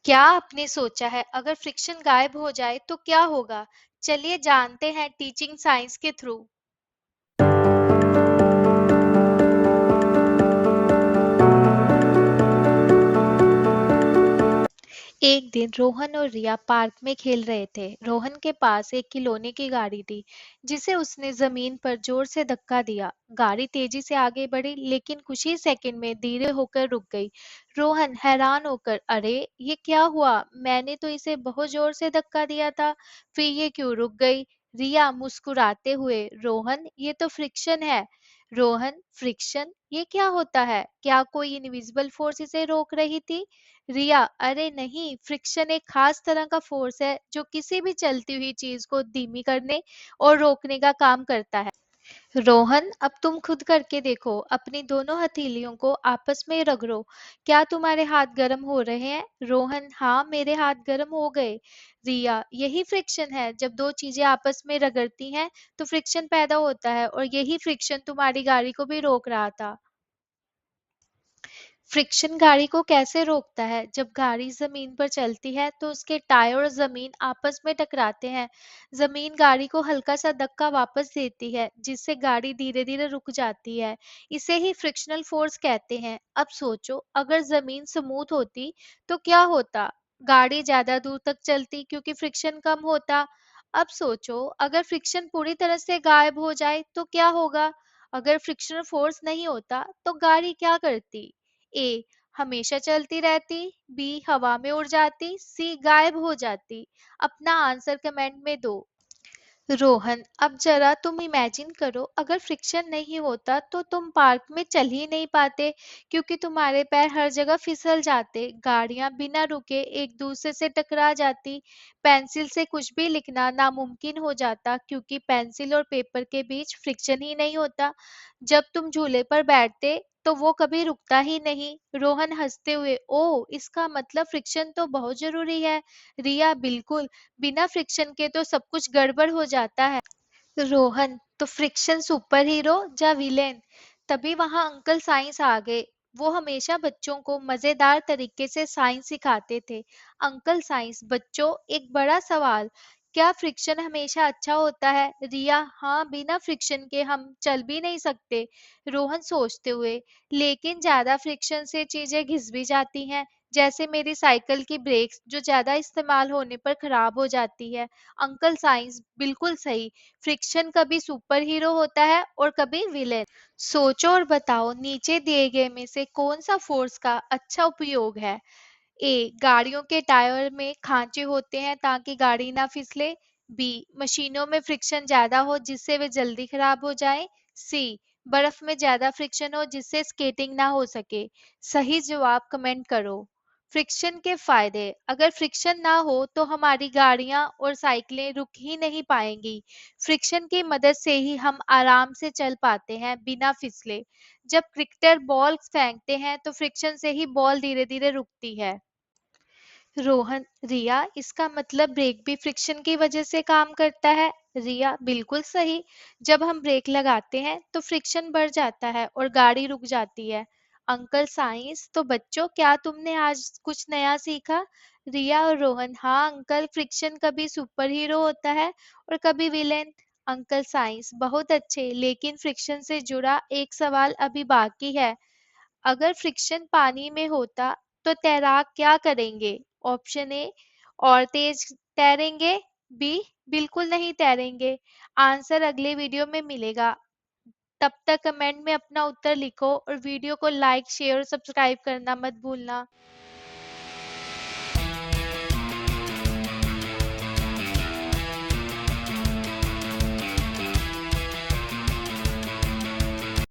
क्या आपने सोचा है अगर फ्रिक्शन गायब हो जाए तो क्या होगा? चलिए जानते हैं टीचिंग साइंस के थ्रू। एक दिन रोहन और रिया पार्क में खेल रहे थे। रोहन के पास एक खिलौने की गाड़ी थी, जिसे उसने जमीन पर जोर से धक्का दिया। गाड़ी तेजी से आगे बढ़ी, लेकिन कुछ ही सेकंड में धीरे होकर रुक गई। रोहन हैरान होकर, अरे ये क्या हुआ? मैंने तो इसे बहुत जोर से धक्का दिया था, फिर ये क्यों रुक गई? रिया मुस्कुराते हुए, रोहन ये तो फ्रिक्शन है। रोहन, फ्रिक्शन ये क्या होता है? क्या कोई इनविजिबल फोर्स इसे रोक रही थी? रिया, अरे नहीं, फ्रिक्शन एक खास तरह का फोर्स है जो किसी भी चलती हुई चीज को धीमी करने और रोकने का काम करता है। रोहन, अब तुम खुद करके देखो। अपनी दोनों हथेलियों को आपस में रगड़ो। क्या तुम्हारे हाथ गर्म हो रहे हैं? रोहन, हाँ, मेरे हाथ गर्म हो गए। रिया, यही फ्रिक्शन है। जब दो चीजें आपस में रगड़ती हैं तो फ्रिक्शन पैदा होता है, और यही फ्रिक्शन तुम्हारी गाड़ी को भी रोक रहा था। फ्रिक्शन गाड़ी को कैसे रोकता है? जब गाड़ी जमीन पर चलती है तो उसके टायर और जमीन आपस में टकराते हैं। जमीन गाड़ी को हल्का सा धक्का वापस देती है, जिससे गाड़ी धीरे धीरे रुक जाती है। इसे ही फ्रिक्शनल फोर्स कहते हैं। अब सोचो, अगर जमीन स्मूथ होती तो क्या होता? गाड़ी ज्यादा दूर तक चलती क्योंकि फ्रिक्शन कम होता। अब सोचो, अगर फ्रिक्शन पूरी तरह से गायब हो जाए तो क्या होगा? अगर फ्रिक्शनल फोर्स नहीं होता तो गाड़ी क्या करती? ए हमेशा चलती रहती, बी हवा में उड़ जाती, सी गायब हो जाती। अपना आंसर कमेंट में दो। रोहन, अब जरा तुम इमेजिन करो, अगर फ्रिक्शन नहीं होता तो तुम पार्क में चल ही नहीं पाते, क्योंकि तुम्हारे पैर हर जगह फिसल जाते। गाड़ियां बिना रुके एक दूसरे से टकरा जाती। पेंसिल से कुछ भी लिखना नामुमकिन हो जाता, क्योंकि पेंसिल और पेपर के बीच फ्रिक्शन ही नहीं होता। जब तुम झूले पर बैठते तो वो कभी रुकता ही नहीं। रोहन हंसते हुए, ओ इसका मतलब फ्रिक्शन तो बहुत जरूरी है। रिया, बिल्कुल, बिना फ्रिक्शन के तो सब कुछ गड़बड़ हो जाता है। रोहन, तो फ्रिक्शन सुपर हीरो या विलेन? तभी वहां अंकल साइंस आ गए। वो हमेशा बच्चों को मजेदार तरीके से साइंस सिखाते थे। अंकल साइंस, बच्चों, एक बड़ा सवाल, क्या फ्रिक्शन हमेशा अच्छा होता है? रिया, हाँ, बिना फ्रिक्शन के हम चल भी नहीं सकते। रोहन सोचते हुए, लेकिन ज्यादा फ्रिक्शन से चीजें घिस भी जाती हैं, जैसे मेरी साइकिल की ब्रेक्स जो ज्यादा इस्तेमाल होने पर खराब हो जाती है। अंकल साइंस, बिल्कुल सही। फ्रिक्शन कभी सुपर हीरो होता है और कभी विलेन। सोचो और बताओ, नीचे दिए गए में से कौन सा फोर्स का अच्छा उपयोग है? ए गाड़ियों के टायर में खांचे होते हैं ताकि गाड़ी ना फिसले। बी मशीनों में फ्रिक्शन ज्यादा हो जिससे वे जल्दी खराब हो जाएं। सी बर्फ में ज्यादा फ्रिक्शन हो जिससे स्केटिंग ना हो सके। सही जवाब कमेंट करो। फ्रिक्शन के फायदे, अगर फ्रिक्शन ना हो तो हमारी गाड़ियां और साइकिलें रुक ही नहीं पाएंगी। फ्रिक्शन की मदद से ही हम आराम से चल पाते हैं बिना फिसले। जब क्रिकेटर बॉल फेंकते हैं तो फ्रिक्शन से ही बॉल धीरे धीरे रुकती है। रोहन, रिया, इसका मतलब ब्रेक भी फ्रिक्शन की वजह से काम करता है। रिया, बिल्कुल सही। जब हम ब्रेक लगाते हैं तो फ्रिक्शन बढ़ जाता है और गाड़ी रुक जाती है। अंकल साइंस, तो बच्चों, क्या तुमने आज कुछ नया सीखा? रिया और रोहन, हाँ अंकल, फ्रिक्शन कभी सुपर हीरो होता है और कभी विलेन। अंकल साइंस, बहुत अच्छे, लेकिन फ्रिक्शन से जुड़ा एक सवाल अभी बाकी है। अगर फ्रिक्शन पानी में होता तो तैराक क्या करेंगे? ऑप्शन ए, और तेज तैरेंगे। बी, बिल्कुल नहीं तैरेंगे। आंसर अगले वीडियो में मिलेगा। तब तक कमेंट में अपना उत्तर लिखो और वीडियो को लाइक, शेयर और सब्सक्राइब करना मत भूलना।